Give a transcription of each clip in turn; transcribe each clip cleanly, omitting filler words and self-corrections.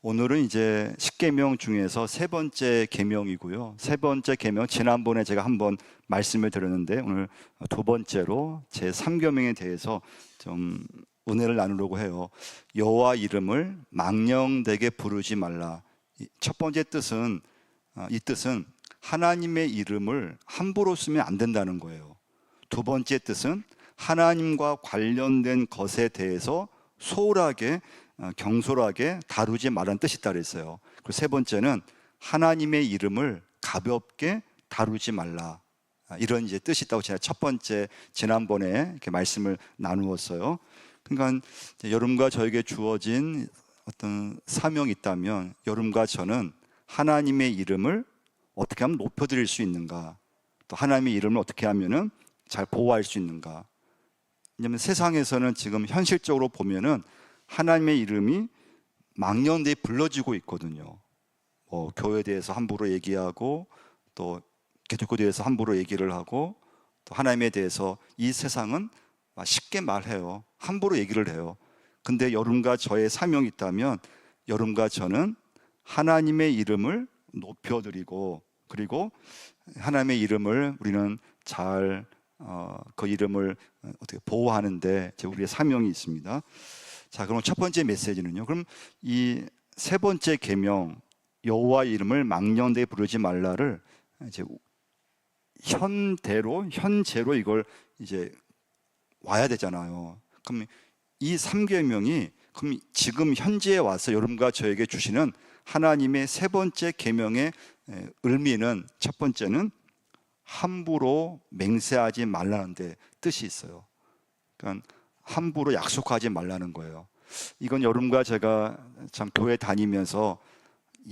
오늘은 이제 10계명 중에서 세 번째 계명이고요. 세 번째 계명, 지난번에 제가 한번 말씀을 드렸는데 오늘 두 번째로 제 3계명에 대해서 좀 은혜를 나누려고 해요. 여호와 이름을 망령되게 부르지 말라. 첫 번째 뜻은 이 뜻은 하나님의 이름을 함부로 쓰면 안 된다는 거예요. 두 번째 뜻은 하나님과 관련된 것에 대해서 소홀하게 경솔하게 다루지 말라는 뜻이 있다 그랬어요. 그리고 세 번째는 하나님의 이름을 가볍게 다루지 말라, 이런 이제 뜻이 있다고 제가 첫 번째 지난번에 이렇게 말씀을 나누었어요. 그러니까 여러분과 저에게 주어진 어떤 사명이 있다면 여러분과 저는 하나님의 이름을 어떻게 하면 높여드릴 수 있는가, 또 하나님의 이름을 어떻게 하면은 잘 보호할 수 있는가. 왜냐하면 세상에서는 지금 현실적으로 보면은 하나님의 이름이 망령되이 불러지고 있거든요. 교회에 대해서 함부로 얘기하고, 또 기독교에 대해서 함부로 얘기를 하고, 또 하나님에 대해서 이 세상은 쉽게 말해요. 함부로 얘기를 해요. 근데 여러분과 저의 사명이 있다면 여러분과 저는 하나님의 이름을 높여드리고, 그리고 하나님의 이름을 우리는 잘 그 이름을 어떻게 보호하는데 우리의 사명이 있습니다. 자, 그럼 첫 번째 메시지는요. 그럼 이 세 번째 계명, 여호와 이름을 망령되게 부르지 말라를 이제 현재로 이걸 이제 와야 되잖아요. 그럼 이 3계명이 그럼 지금 현재에 와서 여러분과 저에게 주시는 하나님의 세 번째 계명의 의미는, 첫 번째는 함부로 맹세하지 말라는 데 뜻이 있어요. 그러니까 함부로 약속하지 말라는 거예요. 이건 여러분과 제가 참 교회 다니면서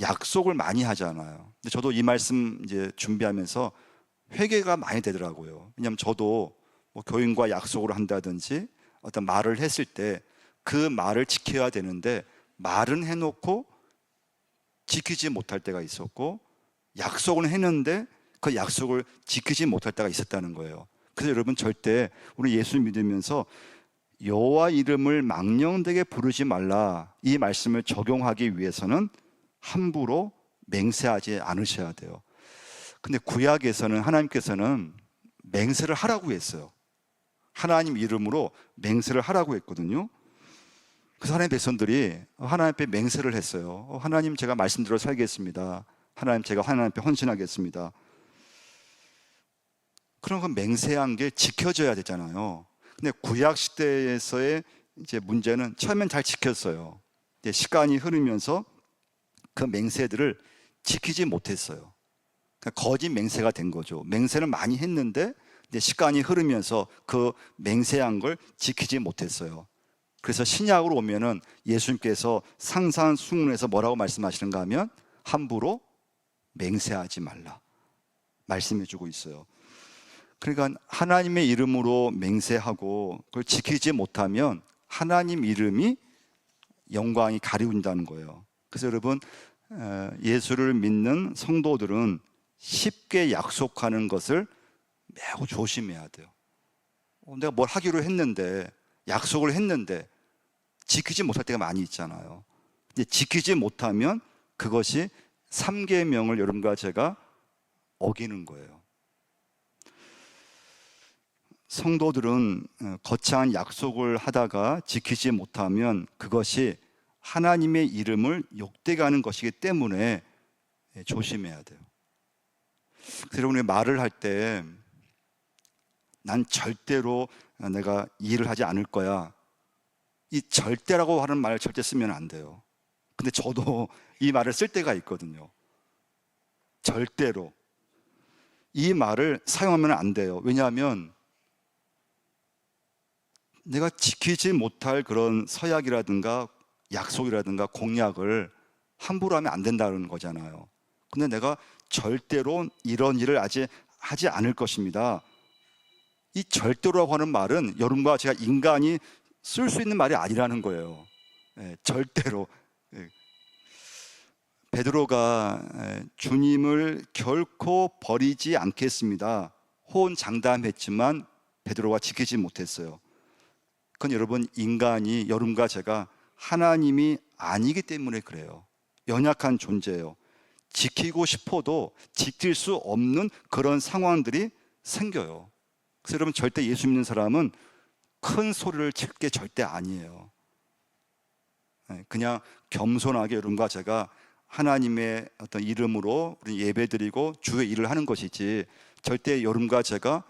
약속을 많이 하잖아요. 근데 저도 이 말씀 이제 준비하면서 회개가 많이 되더라고요. 왜냐하면 저도 교인과 약속을 한다든지 어떤 말을 했을 때 그 말을 지켜야 되는데 말은 해놓고 지키지 못할 때가 있었고, 약속을 했는데 그 약속을 지키지 못할 때가 있었다는 거예요. 그래서 여러분, 절대 우리 예수 믿으면서 여호와 이름을 망령되게 부르지 말라, 이 말씀을 적용하기 위해서는 함부로 맹세하지 않으셔야 돼요. 근데 구약에서는 하나님께서는 맹세를 하라고 했어요. 하나님 이름으로 맹세를 하라고 했거든요. 그래서 하나님의 백성들이 하나님 앞에 맹세를 했어요. 하나님, 제가 말씀대로 살겠습니다. 하나님, 제가 하나님 앞에 헌신하겠습니다. 그런 그 맹세한 게 지켜져야 되잖아요. 근데 구약 시대에서의 이제 문제는 처음엔 잘 지켰어요. 근데 시간이 흐르면서 그 맹세들을 지키지 못했어요. 그러니까 거짓 맹세가 된 거죠. 맹세를 많이 했는데 시간이 흐르면서 그 맹세한 걸 지키지 못했어요. 그래서 신약으로 오면은 예수님께서 상상수훈에서 뭐라고 말씀하시는가 하면 함부로 맹세하지 말라 말씀해 주고 있어요. 그러니까 하나님의 이름으로 맹세하고 그걸 지키지 못하면 하나님 이름이 영광이 가리운다는 거예요. 그래서 여러분, 예수를 믿는 성도들은 쉽게 약속하는 것을 매우 조심해야 돼요. 내가 뭘 하기로 했는데, 약속을 했는데 지키지 못할 때가 많이 있잖아요. 근데 지키지 못하면 그것이 3계명을 여러분과 제가 어기는 거예요. 성도들은 거창한 약속을 하다가 지키지 못하면 그것이 하나님의 이름을 욕되게 하는 것이기 때문에 조심해야 돼요. 그래서 여러분이 말을 할 때 난 절대로 내가 이 일을 하지 않을 거야, 이 절대라고 하는 말을 절대 쓰면 안 돼요. 근데 저도 이 말을 쓸 때가 있거든요. 절대로 이 말을 사용하면 안 돼요. 왜냐하면 내가 지키지 못할 그런 서약이라든가 약속이라든가 공약을 함부로 하면 안 된다는 거잖아요. 근데 내가 절대로 이런 일을 하지 않을 것입니다, 이 절대로라고 하는 말은 여러분과 제가 인간이 쓸 수 있는 말이 아니라는 거예요. 절대로. 베드로가 주님을 결코 버리지 않겠습니다 호언장담했지만 베드로가 지키지 못했어요. 그건 여러분, 인간이, 여러분과 제가 하나님이 아니기 때문에 그래요. 연약한 존재예요. 지키고 싶어도 지킬 수 없는 그런 상황들이 생겨요. 그래서 여러분, 절대 예수 믿는 사람은 큰 소리를 칠 게 절대 아니에요. 그냥 겸손하게 여러분과 제가 하나님의 어떤 이름으로 우리 예배드리고 주의 일을 하는 것이지, 절대 여러분과 제가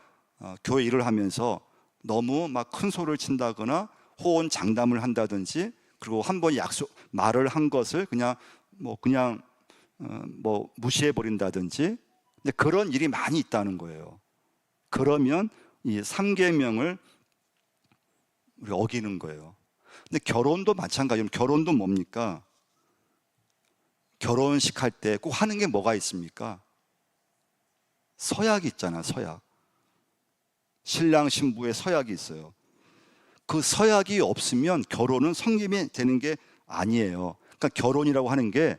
교회 일을 하면서 너무 막 큰 소리를 친다거나 호언 장담을 한다든지, 그리고 한번 말을 한 것을 그냥 무시해 버린다든지, 근데 그런 일이 많이 있다는 거예요. 그러면 이 3계명을 우리 어기는 거예요. 근데 결혼도 마찬가지로, 결혼도 뭡니까? 결혼식 할 때 꼭 하는 게 뭐가 있습니까? 서약이 있잖아, 서약. 신랑 신부의 서약이 있어요. 그 서약이 없으면 결혼은 성립이 되는 게 아니에요. 그러니까 결혼이라고 하는 게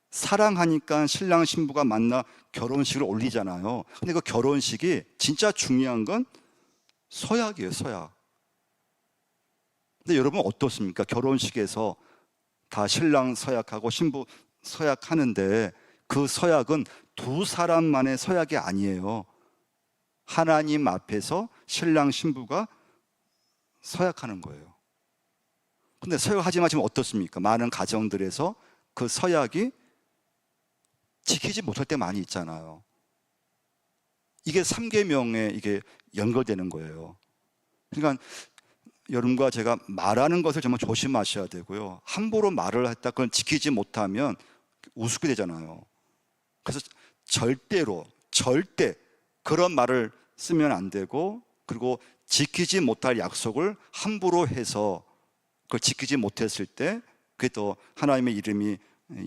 사랑하니까 신랑 신부가 만나 결혼식을 올리잖아요. 근데 그 결혼식이 진짜 중요한 건 서약이에요, 서약. 근데 여러분 어떻습니까? 결혼식에서 다 신랑 서약하고 신부 서약하는데 그 서약은 두 사람만의 서약이 아니에요. 하나님 앞에서 신랑 신부가 서약하는 거예요. 근데 서약하지만 지금 어떻습니까? 많은 가정들에서 그 서약이 지키지 못할 때 많이 있잖아요. 이게 3계명에 이게 연결되는 거예요. 그러니까 여러분과 제가 말하는 것을 정말 조심하셔야 되고요. 함부로 말을 했다 그걸 지키지 못하면 우습게 되잖아요. 그래서 절대 그런 말을 쓰면 안 되고, 그리고 지키지 못할 약속을 함부로 해서 그걸 지키지 못했을 때 그게 또 하나님의 이름이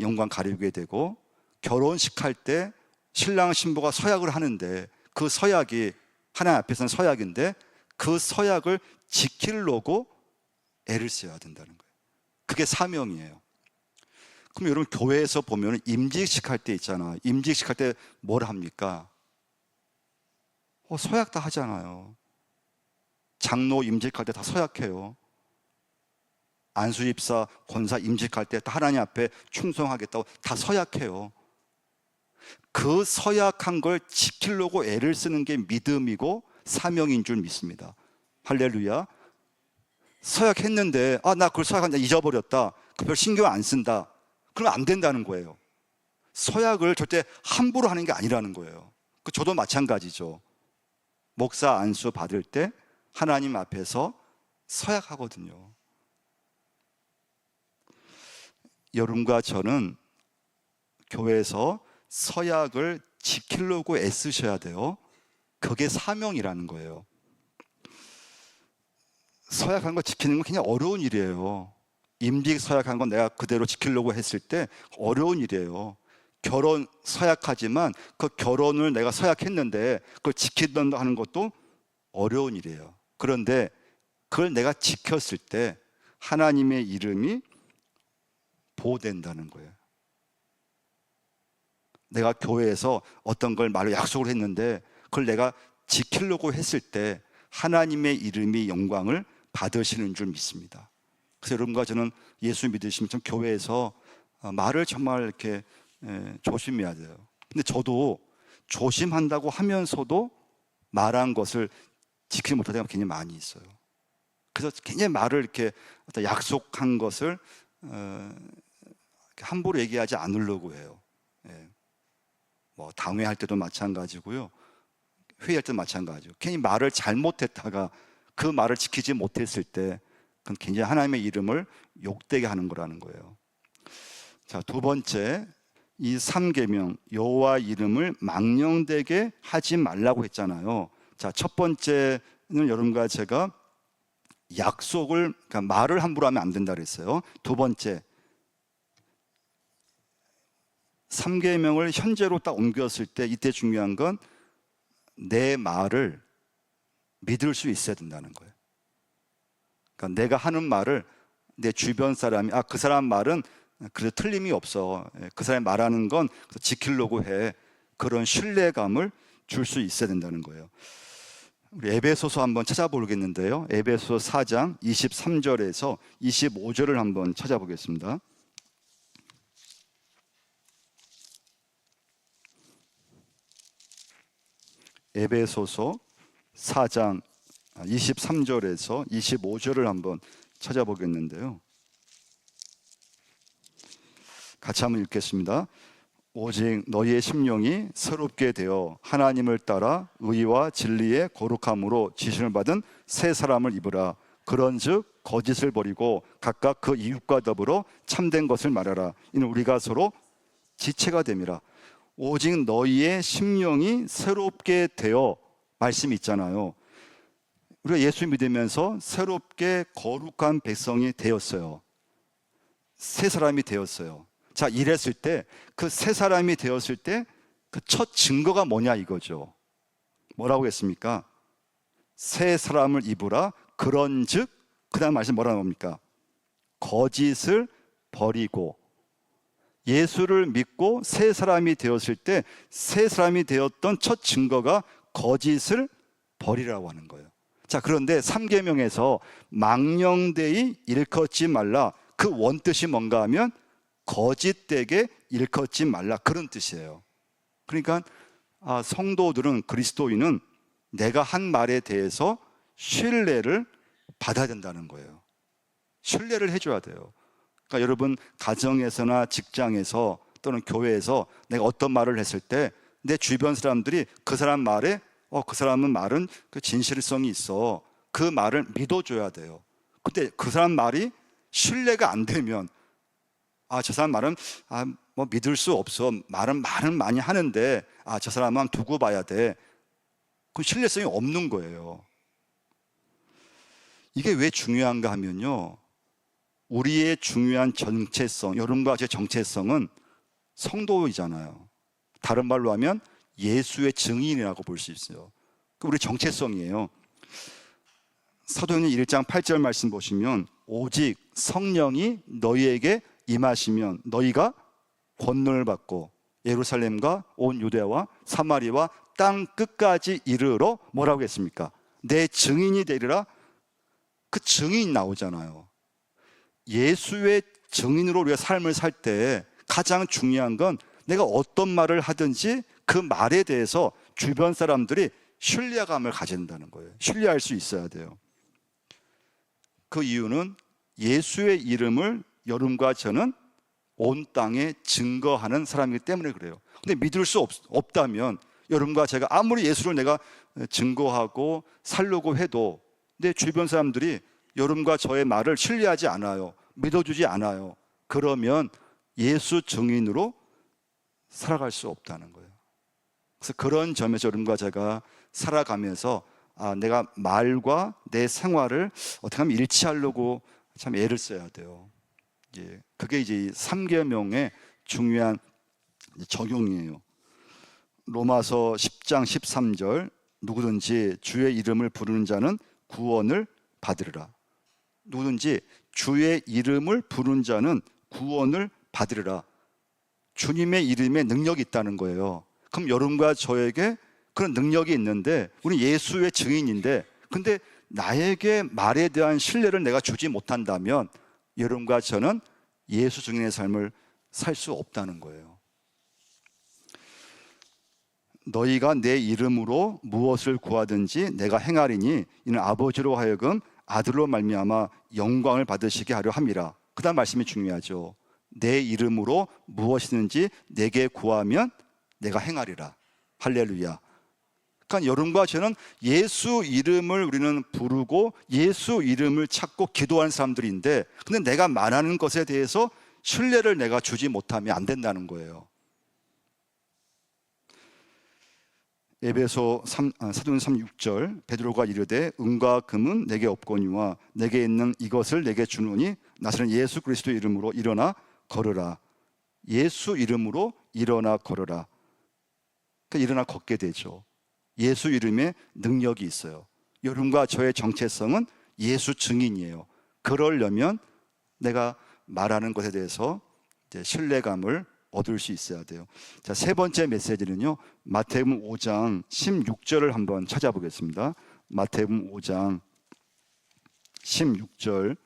영광 가리게 되고, 결혼식 할 때 신랑 신부가 서약을 하는데 그 서약이 하나님 앞에서는 서약인데 그 서약을 지키려고 애를 써야 된다는 거예요. 그게 사명이에요. 그럼 여러분, 교회에서 보면 임직식 할 때 있잖아. 임직식 할 때 뭘 합니까? 서약 다 하잖아요. 장로 임직할 때 다 서약해요. 안수집사, 권사 임직할 때 다 하나님 앞에 충성하겠다고 다 서약해요. 그 서약한 걸 지키려고 애를 쓰는 게 믿음이고 사명인 줄 믿습니다. 할렐루야. 서약했는데 나 그걸 서약한다 잊어버렸다, 별 신경 안 쓴다, 그러면 안 된다는 거예요. 서약을 절대 함부로 하는 게 아니라는 거예요. 저도 마찬가지죠. 목사 안수 받을 때 하나님 앞에서 서약하거든요. 여러분과 저는 교회에서 서약을 지키려고 애쓰셔야 돼요. 그게 사명이라는 거예요. 서약한 거 지키는 건 그냥 어려운 일이에요. 임직 서약한 건 내가 그대로 지키려고 했을 때 어려운 일이에요. 결혼 서약하지만 그 결혼을 내가 서약했는데 그걸 지킨다 하는 것도 어려운 일이에요. 그런데 그걸 내가 지켰을 때 하나님의 이름이 보호된다는 거예요. 내가 교회에서 어떤 걸 말로 약속을 했는데 그걸 내가 지키려고 했을 때 하나님의 이름이 영광을 받으시는 줄 믿습니다. 그래서 여러분과 저는 예수 믿으시면 좀 교회에서 말을 정말 이렇게 조심해야 돼요. 근데 저도 조심한다고 하면서도 말한 것을 지키지 못할 때가 굉장히 많이 있어요. 그래서 굉장히 말을 이렇게 어떤 약속한 것을 함부로 얘기하지 않으려고 해요. 당회할 때도 마찬가지고요, 회의할 때도 마찬가지고, 괜히 말을 잘못했다가 그 말을 지키지 못했을 때 그건 굉장히 하나님의 이름을 욕되게 하는 거라는 거예요. 자, 두 번째, 이 3계명 여호와 이름을 망령되게 하지 말라고 했잖아요. 자, 첫 번째는 여러분과 제가 약속을, 그러니까 말을 함부로 하면 안 된다 그랬어요. 두 번째, 3계명을 현재로 딱 옮겼을 때 이때 중요한 건 내 말을 믿을 수 있어야 된다는 거예요. 그러니까 내가 하는 말을 내 주변 사람이 그 사람 말은 그래도 틀림이 없어, 그 사람이 말하는 건 지키려고 해, 그런 신뢰감을 줄 수 있어야 된다는 거예요. 우리 에베소서 한번 찾아보겠는데요, 에베소서 4장 23절에서 25절을 한번 찾아보겠습니다. 에베소서 4장 23절에서 25절을 한번 찾아보겠는데요. 같이 한번 읽겠습니다. 오직 너희의 심령이 새롭게 되어 하나님을 따라 의와 진리의 거룩함으로 지심을 받은 새 사람을 입으라. 그런즉 거짓을 버리고 각각 그 이웃과 더불어 참된 것을 말하라. 이는 우리가 서로 지체가 됨이라. 오직 너희의 심령이 새롭게 되어, 말씀이 있잖아요. 우리가 예수 믿으면서 새롭게 거룩한 백성이 되었어요. 새 사람이 되었어요. 자, 이랬을 때, 그 새 사람이 되었을 때 그 첫 증거가 뭐냐 이거죠. 뭐라고 했습니까? 새 사람을 입으라. 그런즉, 그 다음 말씀 뭐라고 합니까? 거짓을 버리고. 예수를 믿고 새 사람이 되었을 때 새 사람이 되었던 첫 증거가 거짓을 버리라고 하는 거예요. 자, 그런데 3계명에서 망령되이 일컫지 말라, 그 원뜻이 뭔가 하면 거짓되게 일컫지 말라, 그런 뜻이에요. 그러니까 성도들은, 그리스도인은 내가 한 말에 대해서 신뢰를 받아야 된다는 거예요. 신뢰를 해줘야 돼요. 그러니까 여러분, 가정에서나 직장에서 또는 교회에서 내가 어떤 말을 했을 때 내 주변 사람들이 그 사람 말에 그 사람은 말은 그 진실성이 있어, 그 말을 믿어줘야 돼요. 근데 그 사람 말이 신뢰가 안 되면 저 사람 말은 뭐 믿을 수 없어, 말은 많이 하는데 저 사람은 두고 봐야 돼, 그 신뢰성이 없는 거예요. 이게 왜 중요한가 하면요, 우리의 중요한 정체성, 여러분과 제 정체성은 성도이잖아요. 다른 말로 하면 예수의 증인이라고 볼 수 있어요. 그 우리 정체성이에요. 사도행전 1장 8절 말씀 보시면 오직 성령이 너희에게 임하시면 너희가 권능을 받고 예루살렘과 온 유대와 사마리아와 땅 끝까지 이르러 뭐라고 했습니까? 내 증인이 되리라. 그 증인 나오잖아요. 예수의 증인으로 우리가 삶을 살 때 가장 중요한 건 내가 어떤 말을 하든지 그 말에 대해서 주변 사람들이 신뢰감을 가진다는 거예요. 신뢰할 수 있어야 돼요. 그 이유는 예수의 이름을 여러분과 저는 온 땅에 증거하는 사람이기 때문에 그래요. 근데 믿을 수 없다면 여러분과 제가 아무리 예수를 내가 증거하고 살려고 해도 내 주변 사람들이 여러분과 저의 말을 신뢰하지 않아요. 믿어주지 않아요. 그러면 예수 증인으로 살아갈 수 없다는 거예요. 그래서 그런 점에서 여러분과 제가 살아가면서 내가 말과 내 생활을 어떻게 하면 일치하려고 참 애를 써야 돼요. 그게 이제 3계명의 중요한 적용이에요. 로마서 10장 13절, 누구든지 주의 이름을 부르는 자는 구원을 받으리라. 누구든지 주의 이름을 부르는 자는 구원을 받으리라. 주님의 이름에 능력이 있다는 거예요. 그럼 여러분과 저에게 그런 능력이 있는데, 우리 예수의 증인인데, 근데 나에게 말에 대한 신뢰를 내가 주지 못한다면 여러분과 저는 예수 증인의 삶을 살 수 없다는 거예요. 너희가 내 이름으로 무엇을 구하든지 내가 행하리니 이는 아버지로 하여금 아들로 말미암아 영광을 받으시게 하려 함이라. 그 다음 말씀이 중요하죠. 내 이름으로 무엇이든지 내게 구하면 내가 행하리라. 할렐루야. 그러니까 여러분과 저는 예수 이름을 우리는 부르고 예수 이름을 찾고 기도하는 사람들인데, 근데 내가 말하는 것에 대해서 신뢰를 내가 주지 못하면 안 된다는 거예요. 사도행전 3:6절, 베드로가 이르되 은과 금은 내게 없거니와 내게 있는 이것을 내게 주노니 나서는 예수 그리스도 이름으로 일어나 걸으라. 예수 이름으로 일어나 걸으라. 그러니까 일어나 걷게 되죠. 예수 이름에 능력이 있어요. 여러분과 저의 정체성은 예수 증인이에요. 그러려면 내가 말하는 것에 대해서 이제 신뢰감을 얻을 수 있어야 돼요. 자, 세 번째 메시지는요, 마태복음 5장 16절을 한번 찾아보겠습니다. 마태복음 5장 16절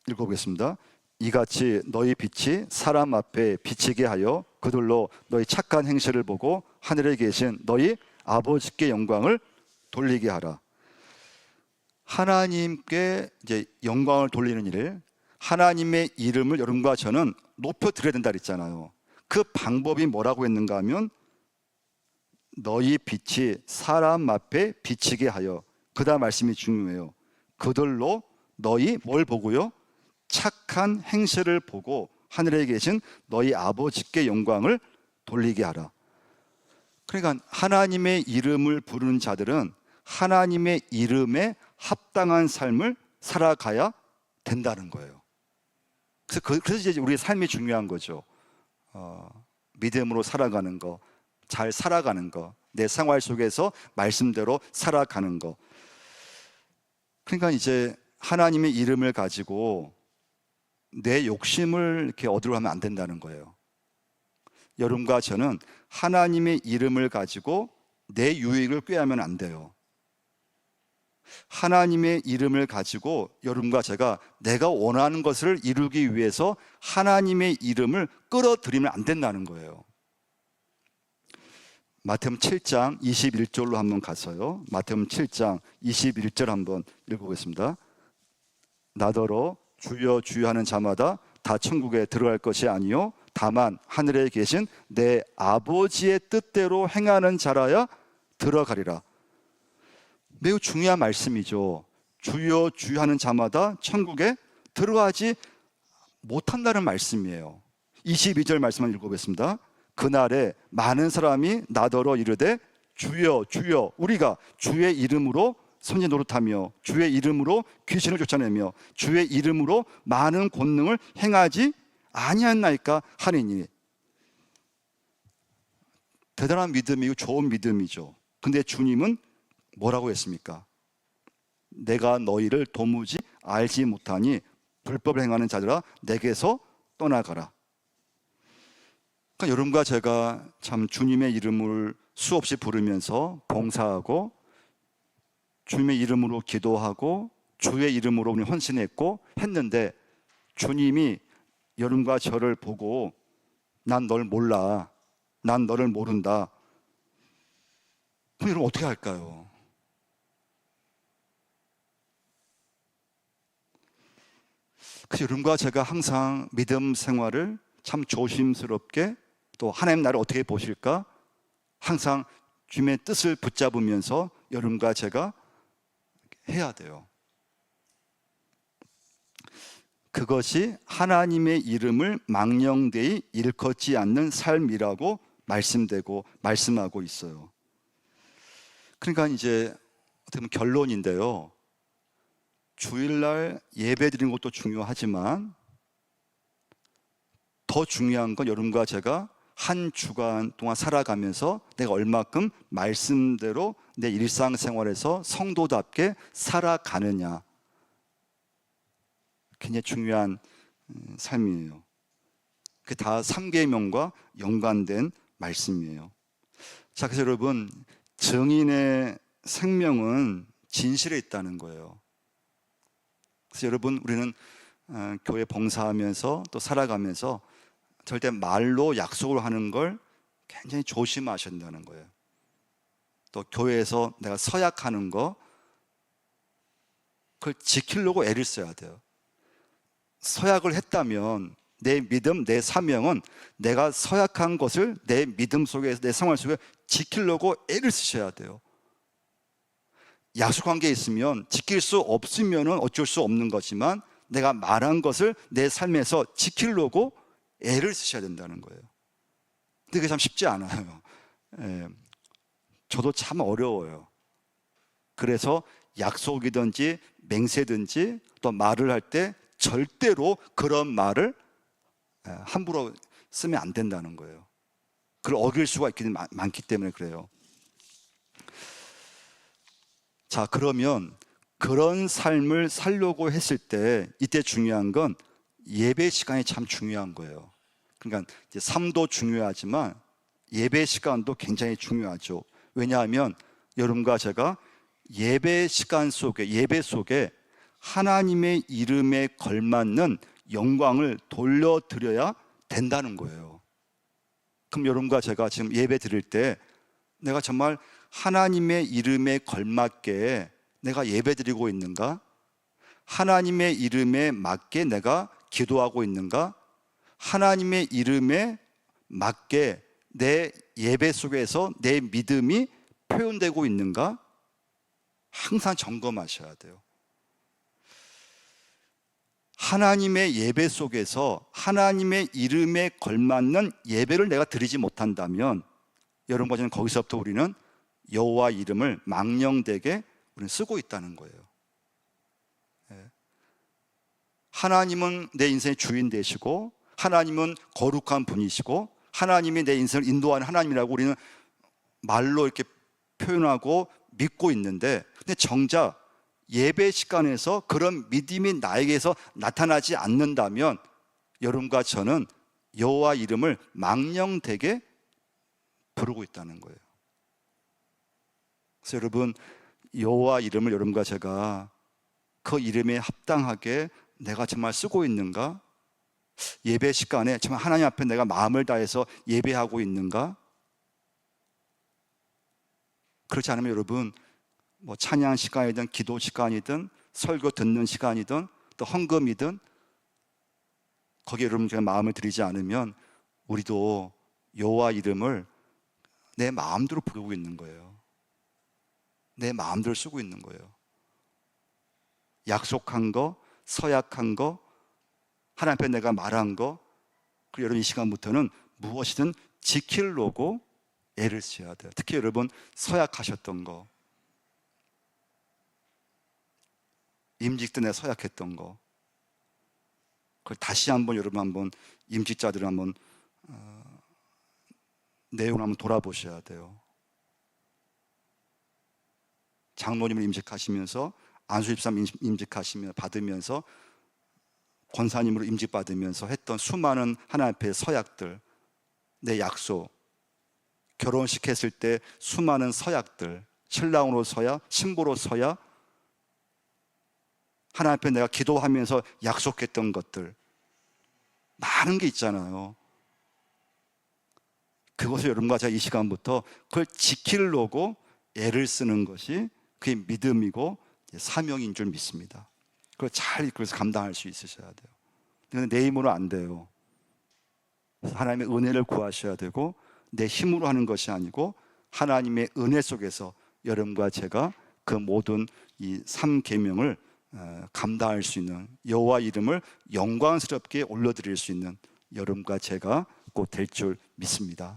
읽어보겠습니다. 이같이 너희 빛이 사람 앞에 비치게 하여 그들로 너희 착한 행실을 보고 하늘에 계신 너희 아버지께 영광을 돌리게 하라. 하나님께 이제 영광을 돌리는 일, 하나님의 이름을 여러분과 저는 높여 드려야 된다 그랬잖아요. 그 방법이 뭐라고 했는가 하면 너희 빛이 사람 앞에 비치게 하여, 그 다음 말씀이 중요해요. 그들로 너희 뭘 보고요? 착한 행실을 보고 하늘에 계신 너희 아버지께 영광을 돌리게 하라. 그러니까 하나님의 이름을 부르는 자들은 하나님의 이름에 합당한 삶을 살아가야 된다는 거예요. 그래서 이제 우리의 삶이 중요한 거죠. 믿음으로 살아가는 거, 잘 살아가는 거, 내 생활 속에서 말씀대로 살아가는 거. 그러니까 이제 하나님의 이름을 가지고 내 욕심을 이렇게 얻으려 하면 안 된다는 거예요. 여러분과 저는 하나님의 이름을 가지고 내 유익을 꾀하면 안 돼요. 하나님의 이름을 가지고 여러분과 제가 내가 원하는 것을 이루기 위해서 하나님의 이름을 끌어들이면 안 된다는 거예요. 마태복음 7장 21절로 한번 가서요. 마태복음 7장 21절 한번 읽어보겠습니다. 나더러 주여 주여 하는 자마다 다 천국에 들어갈 것이 아니요 다만 하늘에 계신 내 아버지의 뜻대로 행하는 자라야 들어가리라. 매우 중요한 말씀이죠. 주여 주여 하는 자마다 천국에 들어가지 못한다는 말씀이에요. 22절 말씀을 읽어보겠습니다. 그날에 많은 사람이 나더러 이르되 주여 주여 우리가 주의 이름으로 선지 노릇하며 주의 이름으로 귀신을 쫓아내며 주의 이름으로 많은 권능을 행하지 아니하나이까 하리니. 대단한 믿음이고 좋은 믿음이죠. 근데 주님은 뭐라고 했습니까? 내가 너희를 도무지 알지 못하니 불법을 행하는 자들아 내게서 떠나가라. 그러니까 여러분과 제가 참 주님의 이름을 수없이 부르면서 봉사하고 주님의 이름으로 기도하고 주의 이름으로 우리 헌신했고 했는데 주님이 여러분과 저를 보고 난 널 몰라, 난 너를 모른다. 그럼 여러분 어떻게 할까요? 그래서 여러분과 제가 항상 믿음 생활을 참 조심스럽게 또 하나님 나를 어떻게 보실까? 항상 주님의 뜻을 붙잡으면서 여러분과 제가 해야 돼요. 그것이 하나님의 이름을 망령되이 일컫지 않는 삶이라고 말씀하고 있어요. 그러니까 이제 어떻게 보면 결론인데요. 주일날 예배 드리는 것도 중요하지만 더 중요한 건 여러분과 제가 한 주간 동안 살아가면서 내가 얼마큼 말씀대로 내 일상생활에서 성도답게 살아가느냐. 굉장히 중요한 삶이에요. 그게 다 삼계명과 연관된 말씀이에요. 자, 그래서 여러분 증인의 생명은 진실에 있다는 거예요. 그래서 여러분 우리는 교회 봉사하면서 또 살아가면서 절대 말로 약속을 하는 걸 굉장히 조심하셔야 된다는 거예요. 또 교회에서 내가 서약하는 거 그걸 지키려고 애를 써야 돼요. 서약을 했다면 내 믿음, 내 사명은 내가 서약한 것을 내 믿음 속에서 내 생활 속에 지키려고 애를 쓰셔야 돼요. 약속한 게 있으면 지킬 수 없으면 어쩔 수 없는 거지만 내가 말한 것을 내 삶에서 지키려고 애를 쓰셔야 된다는 거예요. 근데 그게 참 쉽지 않아요. 저도 참 어려워요. 그래서 약속이든지 맹세든지 또 말을 할 때 절대로 그런 말을 함부로 쓰면 안 된다는 거예요. 그걸 어길 수가 많기 때문에 그래요. 자, 그러면 그런 삶을 살려고 했을 때 이때 중요한 건 예배 시간이 참 중요한 거예요. 그러니까 이제 삶도 중요하지만 예배 시간도 굉장히 중요하죠. 왜냐하면 여러분과 제가 예배 시간 속에, 예배 속에 하나님의 이름에 걸맞는 영광을 돌려드려야 된다는 거예요. 그럼 여러분과 제가 지금 예배 드릴 때 내가 정말 하나님의 이름에 걸맞게 내가 예배 드리고 있는가? 하나님의 이름에 맞게 내가 기도하고 있는가? 하나님의 이름에 맞게 내 예배 속에서 내 믿음이 표현되고 있는가? 항상 점검하셔야 돼요. 하나님의 예배 속에서 하나님의 이름에 걸맞는 예배를 내가 드리지 못한다면 여러분과 저는 거기서부터 우리는 여호와 이름을 망령되게 우리는 쓰고 있다는 거예요. 하나님은 내 인생의 주인 되시고 하나님은 거룩한 분이시고 하나님이 내 인생을 인도하는 하나님이라고 우리는 말로 이렇게 표현하고 믿고 있는데, 근데 정작 예배 시간에서 그런 믿음이 나에게서 나타나지 않는다면 여러분과 저는 여호와 이름을 망령되게 부르고 있다는 거예요. 그래서 여러분, 여호와 이름을 여러분과 제가 그 이름에 합당하게 내가 정말 쓰고 있는가? 예배 시간에 정말 하나님 앞에 내가 마음을 다해서 예배하고 있는가? 그렇지 않으면 여러분, 뭐 찬양 시간이든 기도 시간이든 설교 듣는 시간이든 또 헌금이든 거기에 여러분 제가 마음을 들이지 않으면 우리도 여호와 이름을 내 마음대로 부르고 있는 거예요. 내 마음대로 쓰고 있는 거예요. 약속한 거, 서약한 거, 하나님 앞에 내가 말한 거, 그리고 여러분 이 시간부터는 무엇이든 지키려고 애를 써야 돼요. 특히 여러분 서약하셨던 거, 임직 때 내가 서약했던 거, 그걸 다시 한번 여러분 한번 임직자들을 한번 내용을 한번 돌아보셔야 돼요. 장로님을 임직하시면서 안수집사님 임직하시며 받으면서 권사님으로 임직받으면서 했던 수많은 하나님 앞에 서약들, 내 약속, 결혼식 했을 때 수많은 서약들, 신랑으로 서약, 신부로 서약, 하나님 앞에 내가 기도하면서 약속했던 것들 많은 게 있잖아요. 그것을 여러분과 제가 이 시간부터 그걸 지키려고 애를 쓰는 것이 그게 믿음이고 사명인 줄 믿습니다. 그걸 잘 그래서 감당할 수 있으셔야 돼요. 근데 내 힘으로 안 돼요. 그래서 하나님의 은혜를 구하셔야 되고 내 힘으로 하는 것이 아니고 하나님의 은혜 속에서 여러분과 제가 그 모든 이 3계명을 감당할 수 있는, 여호와 이름을 영광스럽게 올려드릴 수 있는 여러분과 제가 꼭 될 줄 믿습니다.